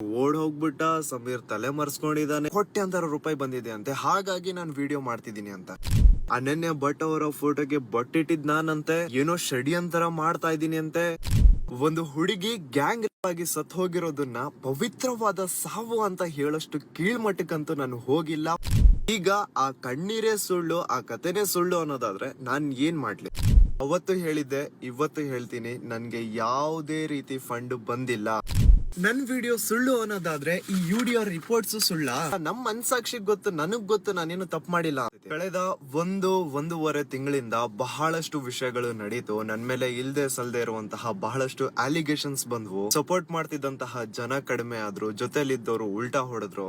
ಓಡ್ ಹೋಗ್ಬಿಟ್ಟ ಸಮೀರ್ ತಲೆ ಮರ್ಸ್ಕೊಂಡಿದ್ದಾನೆ, ಕೋಟ್ಯಾಂತರ ರೂಪಾಯಿ ಬಂದಿದೆ ಅಂತೆ, ಹಾಗಾಗಿ ನಾನು ವಿಡಿಯೋ ಮಾಡ್ತಿದ್ದೀನಿ ಅಂತ. ಅನನ್ಯ ಭಟ್ ಅವರ ಫೋಟೋಗೆ ಬಟ್ಟಿಟ್ಟಿದ್ ನಾನಂತೆ ಏನೋ ಷಡ್ಯಂತರ ಮಾಡ್ತಾ ಇದ್ದೀನಿ ಅಂತೆ. ಒಂದು ಹುಡುಗಿ ಗ್ಯಾಂಗ್ ಆಗಿ ಸತ್ ಹೋಗಿರೋದನ್ನ ಪವಿತ್ರವಾದ ಸಾವು ಅಂತ ಹೇಳಷ್ಟು ಕೀಳ್ಮಟ್ಟಕ್ಕಂತೂ ನಾನು ಹೋಗಿಲ್ಲ. ಈಗ ಆ ಕಣ್ಣೀರೇ ಸುಳ್ಳು, ಆ ಕಥೆನೇ ಸುಳ್ಳು ಅನ್ನೋದಾದ್ರೆ ನಾನ್ ಏನ್ ಮಾಡ್ಲಿ? ಅವತ್ತು ಹೇಳಿದ್ದೆ, ಇವತ್ತು ಹೇಳ್ತೀನಿ, ನನ್ಗೆ ಯಾವುದೇ ರೀತಿ ಫಂಡ್ ಬಂದಿಲ್ಲ. ನನ್ ವಿಡಿಯೋ ಸುಳ್ಳು ಅನ್ನೋದಾದ್ರೆ ಈ ವಿಡಿಯೋ ರಿಪೋರ್ಟ್ಸ್ ಸುಳ್ಳ? ನಮ್ ಮನ್ಸಾಕ್ಷಿಗ್ ಗೊತ್ತು, ನನಗ್ ಗೊತ್ತು ನಾನೇನು ತಪ್ಪು ಮಾಡಿಲ್ಲ. ಕಳೆದ ಒಂದೂವರೆ ತಿಂಗಳಿಂದ ಬಹಳಷ್ಟು ವಿಷಯಗಳು ನಡೀತು. ನನ್ ಮೇಲೆ ಇಲ್ದೆ ಸಲ್ದೆ ಇರುವಂತಹ ಬಹಳಷ್ಟು ಅಲಿಗೇಷನ್ಸ್ ಬಂದ್ವು. ಸಪೋರ್ಟ್ ಮಾಡ್ತಿದ್ದಂತಹ ಜನ ಕಡಿಮೆ ಆದ್ರು, ಜೊತೆಲಿದ್ದವರು ಉಲ್ಟಾ ಹೊಡೆದ್ರು.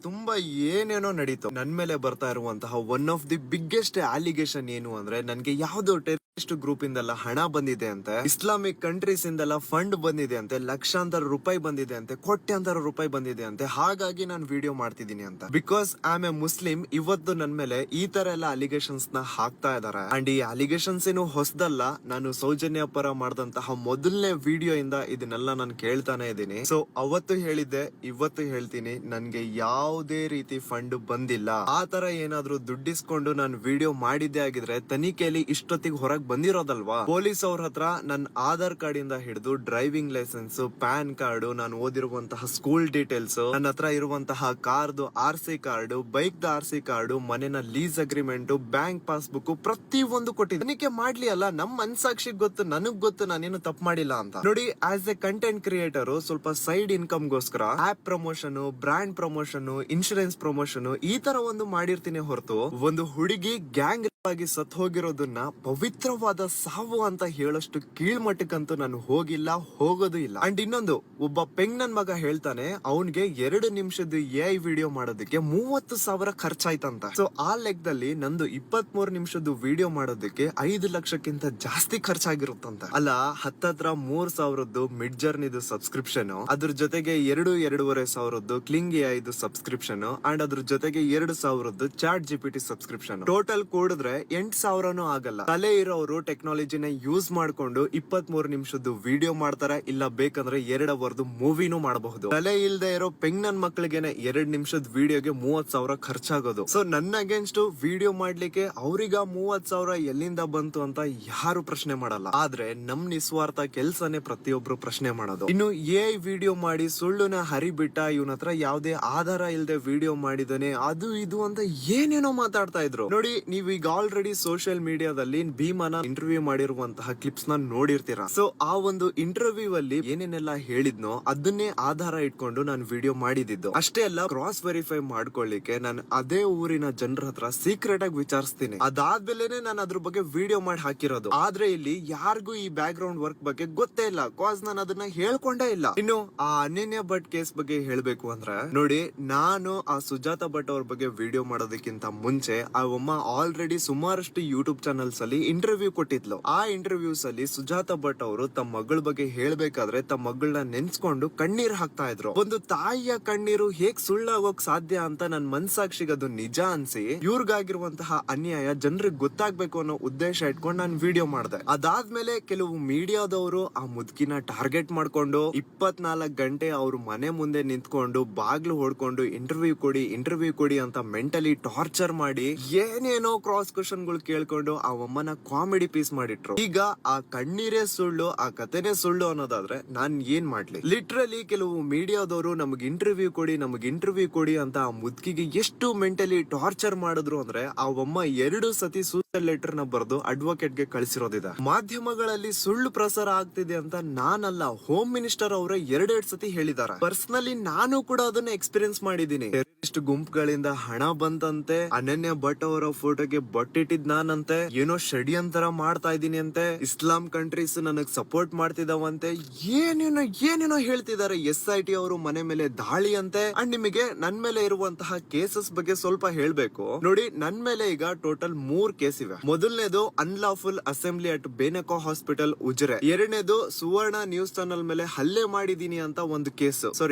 ತುಂಬಾ ಏನೇನೋ ನಡೀತು. ನನ್ ಮೇಲೆ ಬರ್ತಾ ಇರುವಂತಹ one of the biggest allegation ಏನು ಅಂದ್ರೆ, ನನ್ಗೆ ಯಾವ್ದೋ ಟೆರರಿಸ್ಟ್ ಗ್ರೂಪ್ ಇಂದೆಲ್ಲ ಹಣ ಬಂದಿದೆ ಅಂತೆ, ಇಸ್ಲಾಮಿಕ್ ಕಂಟ್ರೀಸ್ ಇಂದೆಲ್ಲ ಫಂಡ್ ಬಂದಿದೆ ಅಂತೆ, ಲಕ್ಷಾಂತರ ರೂಪಾಯಿ ಬಂದಿದೆ ಅಂತೆ, ಕೋಟ್ಯಾಂತರ ರೂಪಾಯಿ ಬಂದಿದೆ ಅಂತೆ, ಹಾಗಾಗಿ ನಾನು ವಿಡಿಯೋ ಮಾಡ್ತಿದ್ದೀನಿ ಅಂತ. Because I am A Muslim. ಇವತ್ತು ನನ್ ಮೇಲೆ ಈ ತರ ಎಲ್ಲ ಅಲಿಗೇಷನ್ಸ್ ನ ಹಾಕ್ತಾ ಇದಾರೆ. ಅಂಡ್ ಈ ಅಲಿಗೇಷನ್ಸ್ ಏನು ಹೊಸದಲ್ಲ. ನಾನು ಸೌಜನ್ಯ ಪರ ಮಾಡಿದಂತಹ ಮೊದಲನೇ ವಿಡಿಯೋ ಇಂದ ಇದನ್ನೆಲ್ಲ ನಾನು ಕೇಳ್ತಾನೆ ಇದ್ದೀನಿ. ಸೊ ಅವತ್ತು ಹೇಳಿದ್ದೆ, ಇವತ್ತು ಹೇಳ್ತೀನಿ, ನನ್ಗೆ ಯಾವುದೇ ರೀತಿ ಫಂಡ್ ಬಂದಿಲ್ಲ. ಆ ತರ ಏನಾದ್ರೂ ದುಡ್ಡಿಸ್ಕೊಂಡು ನಾನು ವಿಡಿಯೋ ಮಾಡಿದ್ದೆ ಆಗಿದ್ರೆ ತನಿಖೆಯಲ್ಲಿ ಇಷ್ಟೊತ್ತಿಗೆ ಹೊರಗೆ ಬಂದಿರೋದಲ್ವಾ. ಪೊಲೀಸ್ ಅವ್ರ ಹತ್ರ ನನ್ನ ಆಧಾರ್ ಕಾರ್ಡ್ ಇಂದ ಹಿಡಿದು ಡ್ರೈವಿಂಗ್ ಲೈಸೆನ್ಸ್, ಪ್ಯಾನ್ ಕಾರ್ಡ್, ನಾನು ಓದಿರುವಂತಹ ಸ್ಕೂಲ್ ಡೀಟೇಲ್ಸ್, ನನ್ನ ಹತ್ರ ಇರುವಂತಹ ಕಾರ್ದು RC card, bike the RC card, ಮನೆನ ಲೀಸ್ ಅಗ್ರಿಮೆಂಟ್, ಬ್ಯಾಂಕ್ ಪಾಸ್ಬುಕ್, ಪ್ರತಿ ಒಂದು ಕೊಟ್ಟಿದ್ದೆ. ತನಿಖೆ ಮಾಡ್ಲಿ ಅಲ್ಲ, ನಮ್ ಮನ್ಸಾಕ್ಷಿಗ್ ಗೊತ್ತು, ನನಗ್ ಗೊತ್ತು ನಾನೇನು ತಪ್ಪು ಮಾಡಿಲ್ಲ ಅಂತ. ನೋಡಿ, ಆಸ್ ಎ ಕಂಟೆಂಟ್ ಕ್ರಿಯೇಟರ್ ಸ್ವಲ್ಪ ಸೈಡ್ ಇನ್ಕಮ್ ಗೋಸ್ಕರ app promotion, brand promotion, insurance promotion ಈ ತರ ಒಂದು ಮಾಡಿರ್ತೀನಿ ಹೊರತು ಒಂದು ಹುಡುಗಿ ಗ್ಯಾಂಗ್ ಆಗಿ ಸತ್ ಹೋಗಿರೋದನ್ನ ಪವಿತ್ರವಾದ ಸಾವು ಅಂತ ಹೇಳಷ್ಟು ಕೀಳ್ಮಟ್ಟಕ್ಕಂತೂ ನಾನು ಹೋಗಿಲ್ಲ, ಹೋಗೋದು ಇಲ್ಲ. ಅಂಡ್ ಇನ್ನೊಂದು, ಒಬ್ಬ ಪೆಂಗ್ ನನ್ ಮಗ ಹೇಳ್ತಾನೆ, ಅವನ್ಗೆ 2 ನಿಮಿಷದ AI ವಿಡಿಯೋ ಮಾಡೋದಕ್ಕೆ 30,000 ಖರ್ಚಾಯ್ತಂತ. ಸೊ ಆ ಲೆಕ್ಕದಲ್ಲಿ ನಂದು 23 ನಿಮಿಷದ ವಿಡಿಯೋ ಮಾಡೋದಕ್ಕೆ 5 ಲಕ್ಷಕ್ಕಿಂತ ಜಾಸ್ತಿ ಖರ್ಚಾಗಿರುತ್ತಂತ. ಅಲ್ಲ, ಹತ್ತತ್ರ 3,000 ಮಿಡ್ ಜರ್ನಿದು ಸಬ್ಸ್ಕ್ರಿಪ್ಷನ್, ಅದ್ರ ಜೊತೆಗೆ 2-2.5 ಸಾವಿರದ್ದು ಕ್ಲಿಂಗ್ AI ಸಬ್ಸ್ಕ್ರಿಪ್ಷನ್, ಅಂಡ್ ಅದ್ರ ಜೊತೆಗೆ 2,000 ಚಾಟ್ GPT ಸಬ್ಸ್ಕ್ರಿಪ್ಷನ್. ಟೋಟಲ್ ಕೂಡಿದ್ರೆ 8,000 ಆಗಲ್ಲ. ತಲೆ ಇರೋರು ಟೆಕ್ನಾಲಜಿನ ಯೂಸ್ ಮಾಡ್ಕೊಂಡು 23 ನಿಮಿಷದ್ದು ವಿಡಿಯೋ ಮಾಡ್ತಾರೆ, ಇಲ್ಲ ಬೇಕಂದ್ರೆ 2 ಅವರ್ದು ಮೂವಿನೂ ಮಾಡಬಹುದು. ತಲೆ ಇಲ್ದೆ ಇರೋ ಪೆಂಗ್ ನನ್ ಮಕ್ಳಿಗೆನೆ 2 ನಿಮಿಷದ ವಿಡಿಯೋಗೆ 30,000 ಖರ್ಚಾಗೋದು. ಸೊ ನನ್ನ ಅಗೇನ್ಸ್ಟ್ ವಿಡಿಯೋ ಮಾಡ್ಲಿಕ್ಕೆ ಅವ್ರಿಗ 30,000 ಎಲ್ಲಿಂದ ಬಂತು ಅಂತ ಯಾರು ಪ್ರಶ್ನೆ ಮಾಡಲ್ಲ. ಆದ್ರೆ ನಮ್ ನಿಸ್ವಾರ್ಥ ಕೆಲ್ಸನೇ ಪ್ರತಿಯೊಬ್ರು ಪ್ರಶ್ನೆ ಮಾಡೋದು. ಇನ್ನು AI ವಿಡಿಯೋ ಮಾಡಿ ಸುಳ್ಳುನ ಹರಿಬಿಟ್ಟ, ಇವನ ಹತ್ರ ಯಾವ್ದೇ ಆಧಾರ ಇಲ್ದೆ ವಿಡಿಯೋ ಮಾಡಿದಾನೆ, ಅದು ಇದು ಅಂತ ಏನೇನೋ ಮಾತಾಡ್ತಾ ಇದ್ರು. ನೋಡಿ, ನೀವ್ ಈಗ ಆಲ್ರೆಡಿ ಸೋಷಿಯಲ್ ಮೀಡಿಯಾದಲ್ಲಿ ಭೀಮನ ಇಂಟರ್ವ್ಯೂ ಮಾಡಿರುವಂತಹ ಕ್ಲಿಪ್ಸ್ ನ ನೋಡಿರ್ತೀರಾ. ಸೊ ಆ ಒಂದು ಇಂಟರ್ವ್ಯೂ ಅಲ್ಲಿ ಏನೇನೆಲ್ಲ ಹೇಳಿದ್ನೋ ಅದನ್ನೇ ಆಧಾರ ಇಟ್ಕೊಂಡು ನಾನು ವಿಡಿಯೋ ಮಾಡಿದ್ದು. ಅಷ್ಟೇ ಅಲ್ಲ, ಕ್ರಾಸ್ ವೆರಿಫೈ ಮಾಡ್ಕೊಳ್ಳಿಕ್ಕೆ ನಾನು ಅದೇ ಊರಿನ ಜನರ ಹತ್ರ ಸೀಕ್ರೆಟ್ ಆಗಿ ವಿಚಾರಿಸ್ತೀನಿ. ಅದಾದ್ಮೇಲೆ ನಾನು ಅದ್ರ ಬಗ್ಗೆ ವಿಡಿಯೋ ಮಾಡಿ ಹಾಕಿರೋದು. ಆದ್ರೆ ಇಲ್ಲಿ ಯಾರಿಗೂ ಈ ಬ್ಯಾಕ್ ಗ್ರೌಂಡ್ ವರ್ಕ್ ಬಗ್ಗೆ ಗೊತ್ತೇ ಇಲ್ಲ, ಕಾಸ್ ನಾನು ಅದನ್ನ ಹೇಳ್ಕೊಂಡೇ ಇಲ್ಲ. ಇನ್ನು ಆ ಅನನ್ಯ ಭಟ್ ಕೇಸ್ ಬಗ್ಗೆ ಹೇಳ್ಬೇಕು ಅಂದ್ರೆ, ನೋಡಿ, ನಾನು ಆ ಸುಜಾತ ಭಟ್ ಅವ್ರ ಬಗ್ಗೆ ವಿಡಿಯೋ ಮಾಡೋದಕ್ಕಿಂತ ಮುಂಚೆ ಆ ಒಮ್ಮ ಆಲ್ರೆಡಿ ಸುಮಾರಷ್ಟು ಯೂಟ್ಯೂಬ್ ಚಾನಲ್ಸ್ ಅಲ್ಲಿ ಇಂಟರ್ವ್ಯೂ ಕೊಟ್ಟಿದ್ಲು. ಆ ಇಂಟರ್ವ್ಯೂಸ್ ಅಲ್ಲಿ ಸುಜಾತ ಭಟ್ ಅವರು ತಮ್ಮ ಮಗಳ ಬಗ್ಗೆ ಹೇಳ್ಬೇಕಾದ್ರೆ ತಮ್ಮ ಮಗಳನ್ನ ನೆನ್ಸ್ಕೊಂಡು ಕಣ್ಣೀರ್ ಹಾಕ್ತಾ ಇದ್ರು. ಒಂದು ತಾಯಿಯ ಕಣ್ಣೀರು ಹೇಗ್ ಸುಳ್ಳಾಗೋಕ್ ಸಾಧ್ಯ ಅಂತ ನನ್ ಮನ್ಸಾಕ್ಷಿಗೆ ಅದು ನಿಜ ಅನ್ಸಿ, ಇವ್ರಿಗಾಗಿರುವಂತಹ ಅನ್ಯಾಯ ಜನರಿಗೆ ಗೊತ್ತಾಗ್ಬೇಕು ಅನ್ನೋ ಉದ್ದೇಶ ಇಟ್ಕೊಂಡು ನಾನು ವಿಡಿಯೋ ಮಾಡಿದೆ. ಅದಾದ್ಮೇಲೆ ಕೆಲವು ಮೀಡಿಯಾದವರು ಆ ಮುದುಕಿನ ಟಾರ್ಗೆಟ್ ಮಾಡ್ಕೊಂಡು 24 ಗಂಟೆ ಅವ್ರ ಮನೆ ಮುಂದೆ ನಿಂತ್ಕೊಂಡು ಬಾಗ್ಲು ಹೊಡ್ಕೊಂಡು ಇಂಟರ್ವ್ಯೂ ಕೊಡಿ ಅಂತ ಮೆಂಟಲಿ ಟಾರ್ಚರ್ ಮಾಡಿ ಏನೇನೋ ಕ್ರಾಸ್ ಕ್ವಶನ್ ಗಳು ಕೇಳ್ಕೊಂಡು ಆ ಅಮ್ಮನ ಕಾಮಿಡಿ ಪೀಸ್ ಮಾಡಿಟ್ರು. ಈಗ ಆ ಕಣ್ಣೀರೇ ಸುಳ್ಳು, ಆ ಕಥೆನೇ ಸುಳ್ಳು ಅನ್ನೋದಾದ್ರೆ ನಾನ್ ಏನ್ ಮಾಡ್ಲಿ? ಲಿಟ್ರಲಿ ಕೆಲವು ಮೀಡಿಯಾದವರು ನಮಗ್ ಇಂಟರ್ವ್ಯೂ ಕೊಡಿ ಅಂತ ಆ ಮುದ್ಕಿಗೆ ಎಷ್ಟು ಮೆಂಟಲಿ ಟಾರ್ಚರ್ ಮಾಡಿದ್ರು ಅಂದ್ರೆ, ಆ ಅಮ್ಮ 2 ಸತಿ ಸೂಸೈಡ್ ಲೆಟರ್ ನ ಬರೆದು ಅಡ್ವೊಕೇಟ್ ಗೆ ಕಳಿಸಿರೋದಿದೆ. ಮಾಧ್ಯಮಗಳಲ್ಲಿ ಸುಳ್ಳು ಪ್ರಸಾರ ಆಗ್ತಿದೆ ಅಂತ ನಾನಲ್ಲ, ಹೋಮ್ ಮಿನಿಸ್ಟರ್ ಅವರೇ 2 ಸತಿ ಹೇಳಿದ್ದಾರೆ. ಪರ್ಸನಲಿ ನಾನು ಕೂಡ ಅದನ್ನ ಎಕ್ಸ್ಪೀರಿಯನ್ಸ್ ಮಾಡಿದೀನಿ. ಟೆರರಿಸ್ಟ್ ಗುಂಪುಗಳಿಂದ ಹಣ ಬಂತಂತೆ, ಅನನ್ಯ ಭಟ್ ಅವರ ಫೋಟೋಗೆ ಬಟ್ಟಿಟ್ಟಿದ್ ನಾನಂತೆ, ಏನೋ ಷಡ್ಯಂತರ ಮಾಡ್ತಾ ಇದೀನಿ ಅಂತೆ, ಇಸ್ಲಾಂ ಕಂಟ್ರೀಸ್ ನನಗ್ ಸಪೋರ್ಟ್ ಮಾಡ್ತಿದಾವಂತೆ, ಏನೇನೋ ಹೇಳ್ತಿದ್ದಾರೆ. SIT ಅವರು ಮನೆ ಮೇಲೆ ದಾಳಿ ಅಂತೆ. ಅಂಡ್ ನಿಮಗೆ ನನ್ ಮೇಲೆ ಇರುವಂತಹ ಕೇಸಸ್ ಬಗ್ಗೆ ಸ್ವಲ್ಪ ಹೇಳ್ಬೇಕು. ನೋಡಿ, ನನ್ ಮೇಲೆ ಈಗ ಟೋಟಲ್ 3 ಕೇಸ್ ಇವೆ. ಮೊದಲನೇದು unlawful assembly at Benaka hospital Ujire. ಎರಡನೇದು ಸುವರ್ಣ ನ್ಯೂಸ್ ಚಾನಲ್ ಮೇಲೆ ಹಲ್ಲೆ ಮಾಡಿದೀನಿ ಅಂತ ಒಂದು ಕೇಸ್,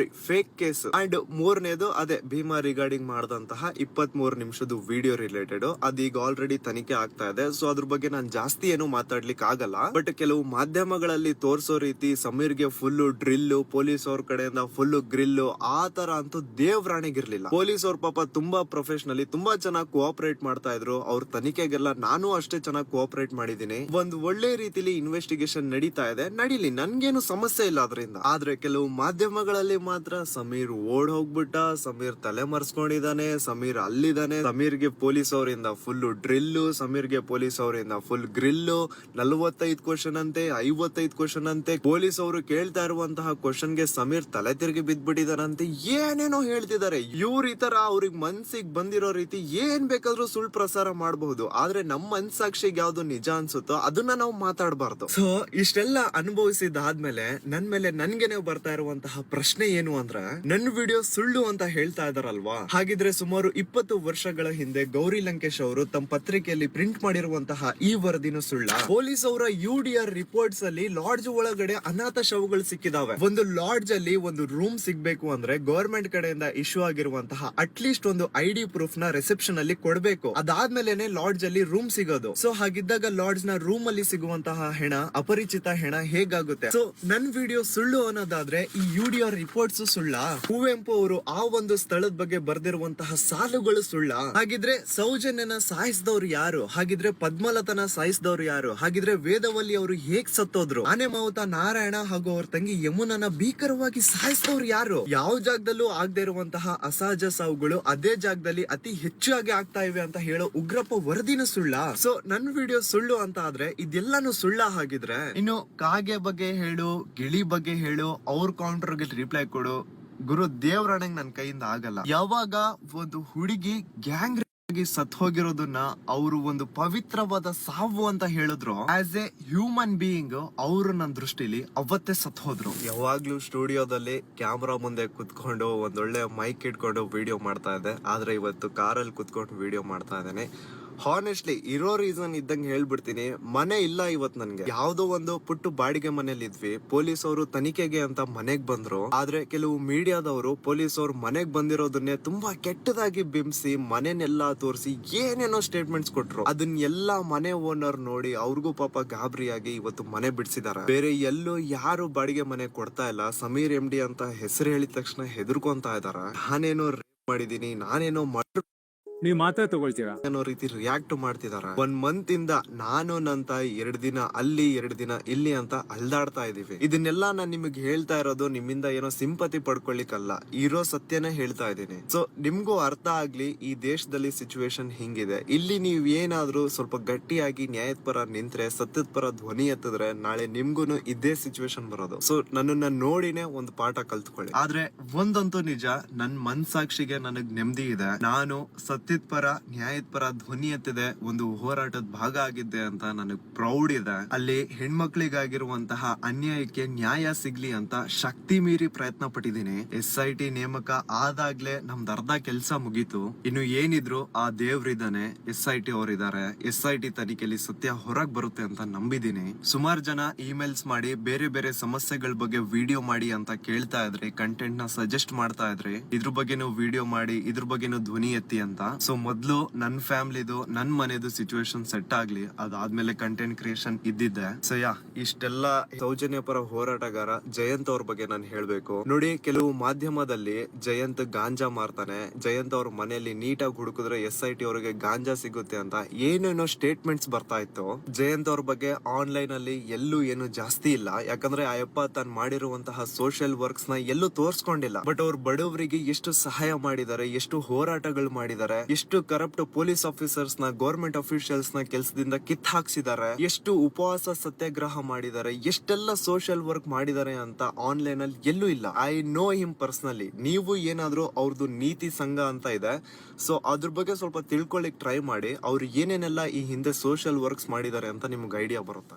ಫೇಕ್ ಕೇಸ್. ಅಂಡ್ ಮೂರನೇದು ಅದೇ ಭೀಮಾ ರಿಗಾರ್ಡಿಂಗ್ ಮಾಡಿದಂತಹ 23 ನಿಮಿಷದ ವಿಡಿಯೋ ರಿಲೇಟೆಡ್. ಅದೀಗ ಆಲ್ರೆಡಿ ತನಿಖೆ ಆಗ್ತಾ ಇದೆ. ಸೊ ಅದ್ರ ಬಗ್ಗೆ ನಾನು ಜಾಸ್ತಿ ಏನು ಮಾತಾಡ್ಲಿಕ್ಕೆ ಆಗಲ್ಲ. ಬಟ್ ಕೆಲವು ಮಾಧ್ಯಮಗಳಲ್ಲಿ ತೋರ್ಸೋ ರೀತಿ ಸಮೀರ್ಗೆ ಫುಲ್ ಡ್ರಿಲ್, ಪೊಲೀಸ್ ಅವ್ರ ಕಡೆಯಿಂದ ಫುಲ್ ಗ್ರಿಲ್, ಆ ತರ ಅಂತೂ ದೇವ್ರಾಣಿಗಿರ್ಲಿಲ್ಲ. ಪೊಲೀಸ್ ಅವ್ರ ಪಾಪ ತುಂಬಾ ಪ್ರೊಫೆಷನಲಿ ತುಂಬಾ ಚೆನ್ನಾಗಿ ಕೋಆಪರೇಟ್ ಮಾಡ್ತಾ ಇದ್ರು. ಅವ್ರ ತನಿಖೆಗೆಲ್ಲ ನಾನು ಅಷ್ಟೇ ಚೆನ್ನಾಗಿ ಕೋಆಪರೇಟ್ ಮಾಡಿದೀನಿ. ಒಂದ್ ಒಳ್ಳೆ ರೀತಿಲಿ ಇನ್ವೆಸ್ಟಿಗೇಷನ್ ನಡೀತಾ ಇದೆ, ನಡೀಲಿ, ನನ್ಗೇನು ಸಮಸ್ಯೆ ಇಲ್ಲ ಅದರಿಂದ. ಆದ್ರೆ ಕೆಲವು ಮಾಧ್ಯಮಗಳಲ್ಲಿ ಮಾತ್ರ ಸಮೀರ್ ಓಡ್ ಹೋಗ್ಬಿಟ್ಟ, ಸಮೀರ್ ತಲೆ ಮರ್ಸ್ಕೊಂಡಿದ್ದಾನೆ, ಸಮೀರ್ ಅಲ್ಲಿದ್ದಾನೆ, ಸಮೀರ್ಗೆ ಪೊಲೀಸ್ ಅವರಿಂದ ಫುಲ್ ಡ್ರಿಲ್ಲು, ಸಮೀರ್ಗೆ ಪೊಲೀಸ್ ಅವರಿಂದ ಫುಲ್ ಗ್ರಿಲ್ಲು, 45 ಕ್ವಶನ್ ಅಂತೆ, 55 ಕ್ವಶನ್ ಅಂತೆ. ಪೊಲೀಸ್ ಅವರು ಕೇಳ್ತಾ ಇರುವಂತಹ ಕ್ವಶನ್ಗೆ ಸಮೀರ್ ತಲೆ ತಿರುಗಿ ಬಿದ್ದ್ಬಿಟ್ಟಿದಾರಂತೆ, ಏನೇನೋ ಹೇಳ್ತಿದ್ದಾರೆ. ಇವ್ರ ಈ ತರ ಅವ್ರಿಗೆ ಮನ್ಸಿಗೆ ಬಂದಿರೋ ರೀತಿ ಏನ್ ಬೇಕಾದ್ರೂ ಸುಳ್ಳು ಪ್ರಸಾರ ಮಾಡಬಹುದು. ಆದ್ರೆ ನಮ್ಮ ಮನ್ಸಾಕ್ಷಿಗೆ ಯಾವ್ದು ನಿಜ ಅನ್ಸುತ್ತೋ ಅದನ್ನ ನಾವು ಮಾತಾಡಬಾರ್ದು. ಸೊ ಇಷ್ಟೆಲ್ಲ ಅನುಭವಿಸಿದಾದ್ಮೇಲೆ ನನ್ ಮೇಲೆ ನನ್ಗೆನೆ ಬರ್ತಾ ಇರುವಂತಹ ಪ್ರಶ್ನೆ ಏನು ಅಂದ್ರೆ, ನನ್ನ ವಿಡಿಯೋ ಸುಳ್ಳು ಅಂತ ಹೇಳ್ತಾ ಇದಾರಲ್ವಾ, ಹಾಗಿದ್ರೆ ಸುಮಾರು 20 ವರ್ಷಗಳ ಹಿಂದೆ ಗೌರಿ ಲಂಕೇಶ್ ಅವರು ತಮ್ಮ ಪತ್ರಿಕೆಯಲ್ಲಿ ಪ್ರಿಂಟ್ ಮಾಡಿರುವಂತಹ ಈ ವರದಿನ ಸುಳ್ಳ? ಪೊಲೀಸ್ ಅವರ UDR ರಿಪೋರ್ಟ್ಸ್ ಅಲ್ಲಿ ಲಾಡ್ಜ್ ಒಳಗಡೆ ಅನಾಥ ಶವಗಳು ಸಿಕ್ಕಿದಾವೆ. ಒಂದು ಲಾಡ್ಜ್ ಅಲ್ಲಿ ಒಂದು ರೂಮ್ ಸಿಗ್ಬೇಕು ಅಂದ್ರೆ ಗವರ್ಮೆಂಟ್ ಕಡೆಯಿಂದ ಇಶ್ಯೂ ಆಗಿರುವಂತಹ ಅಟ್ಲೀಸ್ಟ್ ಒಂದು ID ಪ್ರೂಫ್ ನ ರಿಸೆಪ್ಷನ್ ಅಲ್ಲಿ ಕೊಡ್ಬೇಕು. ಅದಾದ್ಮೇಲೆನೆ ಲಾಡ್ಜ್ ಅಲ್ಲಿ ರೂಮ್ ಸಿಗೋದು. ಸೊ ಹಾಗಿದ್ದಾಗ ಲಾಡ್ಜ್ ನ ರೂಮ್ ಅಲ್ಲಿ ಸಿಗುವಂತಹ ಹೆಣ ಅಪರಿಚಿತ ಹೆಣ ಹೇಗಾಗುತ್ತೆ? ಸೊ ನನ್ ವಿಡಿಯೋ ಸುಳ್ಳು ಅನ್ನೋದಾದ್ರೆ ಈ UDR ರಿಪೋರ್ಟ್ಸ್ ಸುಳ್ಳ? ಕುವೆಂಪು ಅವರು ಆ ಒಂದು ಸ್ಥಳದ ಬಗ್ಗೆ ಬರ್ದಿರುವಂತಹ ಸಾಲುಗಳು ಸುಳ್ಳ? ಹಾಗಿದ್ರೆ ಸೌಜನ್ಯನ ಸಾಯಿಸಿದವ್ರು ಯಾರು? ಹಾಗಿದ್ರೆ ಪದ್ಮಲತನ ಸಾಯಿಸಿದವ್ರು ಯಾರು? ಹಾಗಿದ್ರೆ ವೇದವಲ್ಲಿ ಅವರು ಹೇಗ್ ಸತ್ತೋದ್ರು? ಆನೆ ಮಾವುತ ನಾರಾಯಣ ಹಾಗೂ ಅವ್ರ ತಂಗಿ ಯಮುನನ ಭೀಕರವಾಗಿ ಸಾಯಿಸಿದವ್ರು ಯಾರು? ಯಾವ ಜಾಗದಲ್ಲೂ ಆಗದೆ ಇರುವಂತಹ ಅಸಹಜ ಸಾವುಗಳು ಅದೇ ಜಾಗದಲ್ಲಿ ಅತಿ ಹೆಚ್ಚಾಗಿ ಆಗ್ತಾ ಇವೆ ಅಂತ ಹೇಳೋ ಉಗ್ರಪ್ಪ ವರದಿನ ಸುಳ್ಳ? ಸೊ ನನ್ ವಿಡಿಯೋ ಸುಳ್ಳು ಅಂತ ಆದ್ರೆ ಇದೆಲ್ಲಾನು ಸುಳ್ಳ? ಹಾಗಿದ್ರೆ ಇನ್ನು ಕಾಗೆ ಬಗ್ಗೆ ಹೇಳು, ಗಿಳಿ ಬಗ್ಗೆ ಹೇಳು, ಅವ್ರ ಕೌಂಟರ್ಗೆ ರಿಪ್ಲೈ ಕೊಡು, ಗುರು ದೇವ್ರಾಣಂಗ್ ನನ್ ಕೈಯಿಂದ ಆಗಲ್ಲ. ಯಾವಾಗ ಒಂದು ಹುಡುಗಿ ಗ್ಯಾಂಗ್ ಸತ್ ಹೋಗಿರೋದನ್ನ ಅವರು ಒಂದು ಪವಿತ್ರವಾದ ಸಾವು ಅಂತ ಹೇಳಿದ್ರು, ಆಸ್ ಎ ಹ್ಯೂಮನ್ ಬೀಯಿಂಗ್ ಅವರು ನನ್ನ ದೃಷ್ಟಿಲಿ ಅವತ್ತೇ ಸತ್ ಹೋದ್ರು. ಯಾವಾಗ್ಲೂ ಸ್ಟುಡಿಯೋದಲ್ಲಿ ಕ್ಯಾಮ್ರಾ ಮುಂದೆ ಕುತ್ಕೊಂಡು ಒಂದೊಳ್ಳೆ ಮೈಕ್ ಇಟ್ಕೊಂಡು ವಿಡಿಯೋ ಮಾಡ್ತಾ ಇದ್ದೆ, ಆದ್ರೆ ಇವತ್ತು ಕಾರಲ್ಲಿ ಕುತ್ಕೊಂಡು ವಿಡಿಯೋ ಮಾಡ್ತಾ ಇದ್ದೇನೆ. ಹಾನೆಸ್ಟ್ಲಿ ಇರೋ ರೀಸನ್ ಇದ್ದಂಗೆ ಹೇಳ್ಬಿಡ್ತೀನಿ, ಮನೆ ಇಲ್ಲ ಇವತ್ ನನ್ಗೆ. ಯಾವ್ದೋ ಒಂದು ಪುಟ್ಟು ಬಾಡಿಗೆ ಮನೇಲಿ ಇದ್ವಿ, ಪೊಲೀಸ್ ಅವರು ತನಿಖೆಗೆ ಅಂತ ಮನೆಗ್ ಬಂದ್ರು. ಆದ್ರೆ ಕೆಲವು ಮೀಡಿಯಾದವರು ಪೊಲೀಸ್ ಅವ್ರು ಮನೆಗ್ ಬಂದಿರೋದನ್ನೇ ತುಂಬಾ ಕೆಟ್ಟದಾಗಿ ಬಿಂಬಿಸಿ ಮನೆನೆಲ್ಲಾ ತೋರಿಸಿ ಏನೇನೋ ಸ್ಟೇಟ್ಮೆಂಟ್ಸ್ ಕೊಟ್ರು. ಅದನ್ನೆಲ್ಲಾ ಮನೆ ಓನರ್ ನೋಡಿ ಅವ್ರಿಗೂ ಪಾಪ ಗಾಬರಿಯಾಗಿ ಇವತ್ತು ಮನೆ ಬಿಡಿಸಿದಾರೆ. ಬೇರೆ ಎಲ್ಲೂ ಯಾರು ಬಾಡಿಗೆ ಮನೆ ಕೊಡ್ತಾ ಇಲ್ಲ. ಸಮೀರ್ MD ಅಂತ ಹೆಸರು ಹೇಳಿದ ತಕ್ಷಣ ಹೆದರ್ಕೊಂತಾ ಇದಾರ. ನಾನೇನೋ ರೇಪ್ ಮಾಡಿದೀನಿ, ನಾನೇನೋ ನೀವ್ ಮಾತ್ರ ತಗೊಳ್ತೀರಾ ಅನ್ನೋ ರೀತಿ ರಿಯಾಕ್ಟ್ ಮಾಡ್ತಿದಾರ. 1 ಮಂತ್ ಇಂದ ನಾನು ನನ್ನ ತಾಯಿ 2 ದಿನ ಅಲ್ಲಿ 2 ದಿನ ಇಲ್ಲಿ ಅಂತ ಅಲ್ದಾಡ್ತಾ ಇದೀವಿ. ಇದನ್ನೆಲ್ಲ ನಾನ್ ನಿಮಗೆ ಹೇಳ್ತಾ ಇರೋದು ನಿಮ್ಮಿಂದ ಏನೋ ಸಿಂಪತಿ ಪಡ್ಕೊಳ್ಳಿಕ್ಕಲ್ಲ, ಇರೋ ಸತ್ಯನೇ ಹೇಳ್ತಾ ಇದ್ದೀನಿ. ಸೊ ನಿಮ್ಗೂ ಅರ್ಥ ಆಗ್ಲಿ ಈ ದೇಶದಲ್ಲಿ ಸಿಚುವೇಶನ್ ಹಿಂಗಿದೆ. ಇಲ್ಲಿ ನೀವ್ ಏನಾದ್ರೂ ಸ್ವಲ್ಪ ಗಟ್ಟಿಯಾಗಿ ನ್ಯಾಯದ ಪರ ನಿಂತ್ರೆ, ಸತ್ಯದ ಪರ ಧ್ವನಿ ಎತ್ತಿದ್ರೆ ನಾಳೆ ನಿಮ್ಗೂನು ಇದೇ ಸಿಚುವೇಶನ್ ಬರೋದು. ಸೊ ನನ್ನನ್ನ ನೋಡಿನೇ ಒಂದು ಪಾಠ ಕಲ್ತ್ಕೊಳ್ಳಿ. ಆದ್ರೆ ಒಂದಂತೂ ನಿಜ, ನನ್ ಮನ್ಸಾಕ್ಷಿಗೆ ನನಗ್ ನೆಮ್ಮದಿ ಇದೆ. ನಾನು ಸತ್ಯದ ಪರ ನ್ಯಾಯದ ಪರ ಧ್ವನಿ ಎತ್ತಿದೆ, ಒಂದು ಹೋರಾಟದ ಭಾಗ ಆಗಿದ್ದೆ ಅಂತ ನನಗ್ ಪ್ರೌಡ್ ಇದೆ. ಅಲ್ಲಿ ಹೆಣ್ಮಕ್ಳಿಗಾಗಿರುವಂತಹ ಅನ್ಯಾಯಕ್ಕೆ ನ್ಯಾಯ ಸಿಗ್ಲಿ ಅಂತ ಶಕ್ತಿ ಮೀರಿ ಪ್ರಯತ್ನ ಪಟ್ಟಿದ್ದೀನಿ. SIT ನೇಮಕ ಆದಾಗ್ಲೇ ನಮ್ದು ಅರ್ಧ ಕೆಲ್ಸ ಮುಗೀತು. ಇನ್ನು ಏನಿದ್ರು ಆ ದೇವ್ರಿದ್ದಾನೆ, SIT ಅವರಿದ್ದಾರೆ. SIT ತನಿಖೆಯಲ್ಲಿ ಸತ್ಯ ಹೊರಗ್ ಬರುತ್ತೆ ಅಂತ ನಂಬಿದೀನಿ. ಸುಮಾರು ಜನ ಇಮೇಲ್ಸ್ ಮಾಡಿ ಬೇರೆ ಬೇರೆ ಸಮಸ್ಯೆಗಳ ಬಗ್ಗೆ ವಿಡಿಯೋ ಮಾಡಿ ಅಂತ ಕೇಳ್ತಾ ಇದ್ರಿ, ಕಂಟೆಂಟ್ ನ ಸಜೆಸ್ಟ್ ಮಾಡ್ತಾ ಇದ್ರಿ, ಇದ್ರ ಬಗ್ಗೆನೂ ವಿಡಿಯೋ ಮಾಡಿ, ಇದ್ರ ಬಗ್ಗೆನೂ ಧ್ವನಿ ಎತ್ತಿ ಅಂತ. ಸೊ ಮೊದ್ಲು ನನ್ ಫ್ಯಾಮಿಲಿದು ನನ್ ಮನೆದು ಸಿಚುವೇಶನ್ ಸೆಟ್ ಆಗ್ಲಿ, ಅದಾದ್ಮೇಲೆ ಕಂಟೆಂಟ್ ಕ್ರಿಯೇಷನ್ ಇದ್ದಿದ್ದೆ. ಸೊ ಇಷ್ಟೆಲ್ಲ ಸೌಜನ್ಯ ಪರ ಹೋರಾಟಗಾರ ಜಯಂತ್ ಅವ್ರ ಬಗ್ಗೆ ನಾನು ಹೇಳ್ಬೇಕು. ನೋಡಿ, ಕೆಲವು ಮಾಧ್ಯಮದಲ್ಲಿ ಜಯಂತ್ ಗಾಂಜಾ ಮಾರ್ತಾನೆ, ಜಯಂತ್ ಅವ್ರ ಮನೆಯಲ್ಲಿ ನೀಟಾಗಿ ಹುಡುಕಿದ್ರೆ SIT ಅವರಿಗೆ ಗಾಂಜಾ ಸಿಗುತ್ತೆ ಅಂತ ಏನೇನೋ ಸ್ಟೇಟ್ಮೆಂಟ್ಸ್ ಬರ್ತಾ ಇತ್ತು. ಜಯಂತ್ ಅವ್ರ ಬಗ್ಗೆ ಆನ್ಲೈನ್ ಅಲ್ಲಿ ಎಲ್ಲೂ ಏನು ಜಾಸ್ತಿ ಇಲ್ಲ, ಯಾಕಂದ್ರೆ ಅಯ್ಯಪ್ಪ ತಾನು ಮಾಡಿರುವಂತಹ ಸೋಷಿಯಲ್ ವರ್ಕ್ಸ್ ನ ಎಲ್ಲೂ ತೋರ್ಸ್ಕೊಂಡಿಲ್ಲ. ಬಟ್ ಅವ್ರ ಬಡವರಿಗೆ ಎಷ್ಟು ಸಹಾಯ ಮಾಡಿದ್ದಾರೆ, ಎಷ್ಟು ಹೋರಾಟಗಳು ಮಾಡಿದ್ದಾರೆ, ಎಷ್ಟು ಕರಪ್ಟ್ ಪೊಲೀಸ್ ಆಫೀಸರ್ಸ್ ನ, ಗವರ್ಮೆಂಟ್ ಅಫಿಷಿಯಲ್ಸ್ ನ ಕೆಲಸದಿಂದ ಕಿತ್ ಹಾಕ್ಸಿದ್ದಾರೆ, ಎಷ್ಟು ಉಪವಾಸ ಸತ್ಯಾಗ್ರಹ ಮಾಡಿದ್ದಾರೆ, ಎಷ್ಟೆಲ್ಲ ಸೋಷಿಯಲ್ ವರ್ಕ್ ಮಾಡಿದ್ದಾರೆ ಅಂತ ಆನ್ಲೈನ್ ಅಲ್ಲಿ ಎಲ್ಲೂ ಇಲ್ಲ. I know him personally. ನೀವು ಏನಾದ್ರೂ ಅವ್ರದ್ದು ನೀತಿ ಸಂಘ ಅಂತ ಇದೆ, ಸೊ ಅದ್ರ ಬಗ್ಗೆ ಸ್ವಲ್ಪ ತಿಳ್ಕೊಳ್ಳಿಕ್ ಟ್ರೈ ಮಾಡಿ. ಅವ್ರು ಏನೇನೆಲ್ಲ ಈ ಹಿಂದೆ ಸೋಷಿಯಲ್ ವರ್ಕ್ಸ್ ಮಾಡಿದ್ದಾರೆ ಅಂತ ನಿಮ್ಗೆ ಐಡಿಯಾ ಬರುತ್ತೆ.